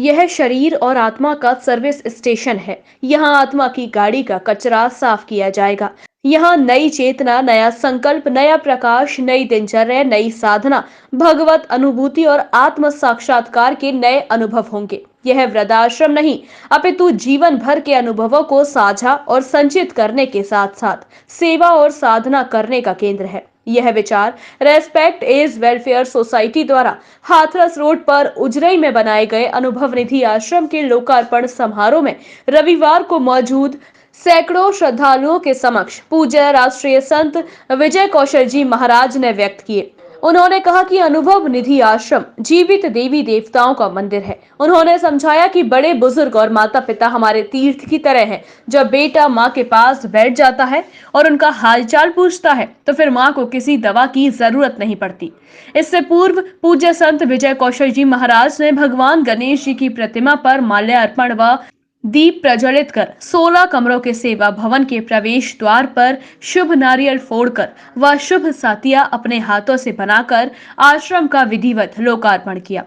यह शरीर और आत्मा का सर्विस स्टेशन है। यहाँ आत्मा की गाड़ी का कचरा साफ किया जाएगा। यहाँ नई चेतना, नया संकल्प, नया प्रकाश, नई दिनचर्या, नई साधना, भगवत अनुभूति और आत्म साक्षात्कार के नए अनुभव होंगे। यह वृद्धाश्रम नहीं, अपितु जीवन भर के अनुभवों को साझा और संचित करने के साथ साथ सेवा और साधना करने का केंद्र है। यह विचार रेस्पेक्ट एज वेलफेयर सोसाइटी द्वारा हाथरस रोड पर उजरई में बनाए गए अनुभव निधि आश्रम के लोकार्पण समारोह में रविवार को मौजूद सैकड़ों श्रद्धालुओं के समक्ष पूज्य राष्ट्रीय संत विजय कौशल जी महाराज ने व्यक्त किए। उन्होंने कहा कि अनुभव निधि आश्रम जीवित देवी देवताओं का मंदिर है। उन्होंने समझाया कि बड़े बुजुर्ग और माता पिता हमारे तीर्थ की तरह हैं। जब बेटा माँ के पास बैठ जाता है और उनका हालचाल पूछता है तो फिर माँ को किसी दवा की जरूरत नहीं पड़ती। इससे पूर्व पूज्य संत विजय कौशल जी महाराज ने भगवान गणेश जी की प्रतिमा पर माल्यार्पण व दीप प्रज्वलित कर 16 कमरों के सेवा भवन के प्रवेश द्वार पर शुभ नारियल फोड़कर व शुभ सातिया अपने हाथों से बनाकर आश्रम का विधिवत लोकार्पण किया।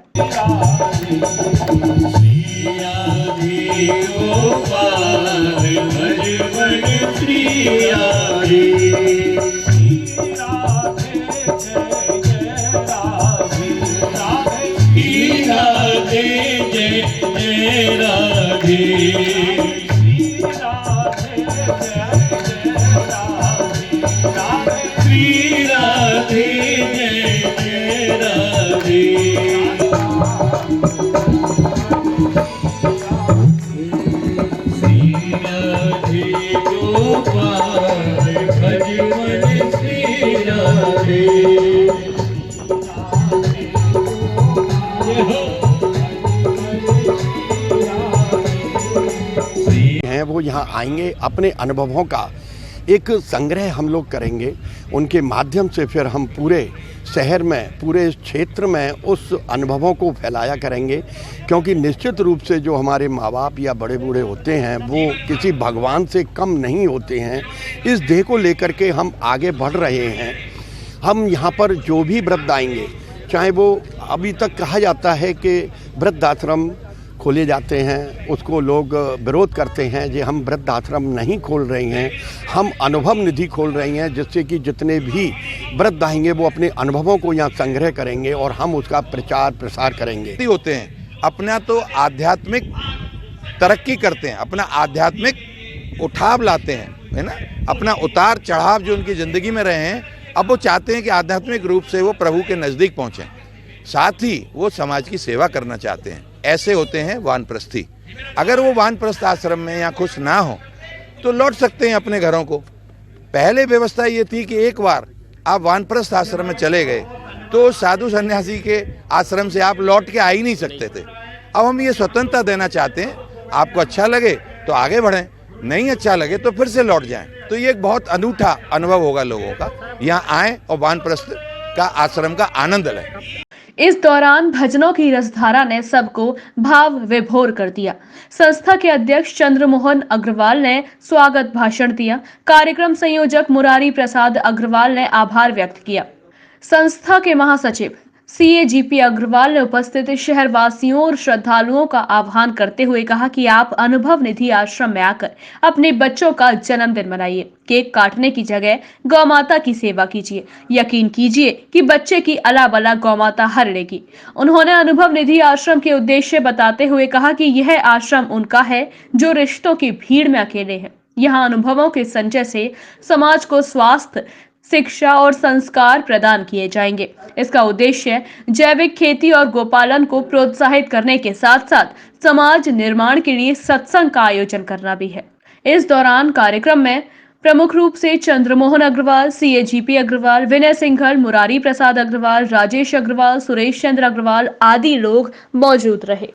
वो यहाँ आएंगे, अपने अनुभवों का एक संग्रह हम लोग करेंगे। उनके माध्यम से फिर हम पूरे शहर में, पूरे क्षेत्र में उस अनुभवों को फैलाया करेंगे, क्योंकि निश्चित रूप से जो हमारे माँ बाप या बड़े बूढ़े होते हैं वो किसी भगवान से कम नहीं होते हैं। इस देह को लेकर के हम आगे बढ़ रहे हैं। हम यहाँ पर जो भी वृद्ध आएंगे, चाहे वो अभी तक कहा जाता है कि वृद्धाश्रम खोले जाते हैं, उसको लोग विरोध करते हैं कि हम वृद्धाश्रम नहीं खोल रहे हैं, हम अनुभव निधि खोल रहे हैं, जिससे कि जितने भी वृद्ध आएंगे वो अपने अनुभवों को यहाँ संग्रह करेंगे और हम उसका प्रचार प्रसार करेंगे। होते हैं अपना तो आध्यात्मिक तरक्की करते हैं, अपना आध्यात्मिक उठाव लाते हैं, है ना। अपना उतार चढ़ाव जो उनकी ज़िंदगी में रहे हैं, अब वो चाहते हैं कि आध्यात्मिक रूप से वो प्रभु के नज़दीक पहुँचें, साथ ही वो समाज की सेवा करना चाहते हैं। ऐसे होते हैं वानप्रस्थी। अगर वो वानप्रस्थ आश्रम में या खुश ना हो तो लौट सकते हैं अपने घरों को। पहले व्यवस्था ये थी कि एक बार आप वानप्रस्थ आश्रम में चले गए तो साधु सन्यासी के आश्रम से आप लौट के आ ही नहीं सकते थे। अब हम ये स्वतंत्रता देना चाहते हैं, आपको अच्छा लगे तो आगे बढ़ें, नहीं अच्छा लगे तो फिर से लौट जाएं। तो ये एक बहुत अनूठा अनुभव होगा लोगों का। यहाँ आएँ और वानप्रस्थ का आश्रम का आनंद लें। इस दौरान भजनों की रसधारा ने सबको भाव विभोर कर दिया। संस्था के अध्यक्ष चंद्रमोहन अग्रवाल ने स्वागत भाषण दिया। कार्यक्रम संयोजक मुरारी प्रसाद अग्रवाल ने आभार व्यक्त किया। संस्था के महासचिव CAGP अग्रवाल ने उपस्थित शहरवासियों और श्रद्धालुओं का आह्वान करते हुए कहा कि आप अनुभव निधि आश्रम में आकर अपने बच्चों का जन्मदिन मनाइए। केक काटने की जगह गौ माता की सेवा कीजिए। यकीन कीजिए कि बच्चे की अला बला गौ माता हर लेगी। उन्होंने अनुभव निधि आश्रम के उद्देश्य बताते हुए कहा कि यह आश्रम उनका है जो रिश्तों की भीड़ में अकेले हैं। यहाँ अनुभवों के संचय से समाज को स्वास्थ्य, शिक्षा और संस्कार प्रदान किए जाएंगे। इसका उद्देश्य जैविक खेती और गोपालन को प्रोत्साहित करने के साथ साथ समाज निर्माण के लिए सत्संग का आयोजन करना भी है। इस दौरान कार्यक्रम में प्रमुख रूप से चंद्रमोहन अग्रवाल, CAGP अग्रवाल, विनय सिंघल, मुरारी प्रसाद अग्रवाल, राजेश अग्रवाल, सुरेश चंद्र अग्रवाल आदि लोग मौजूद रहे।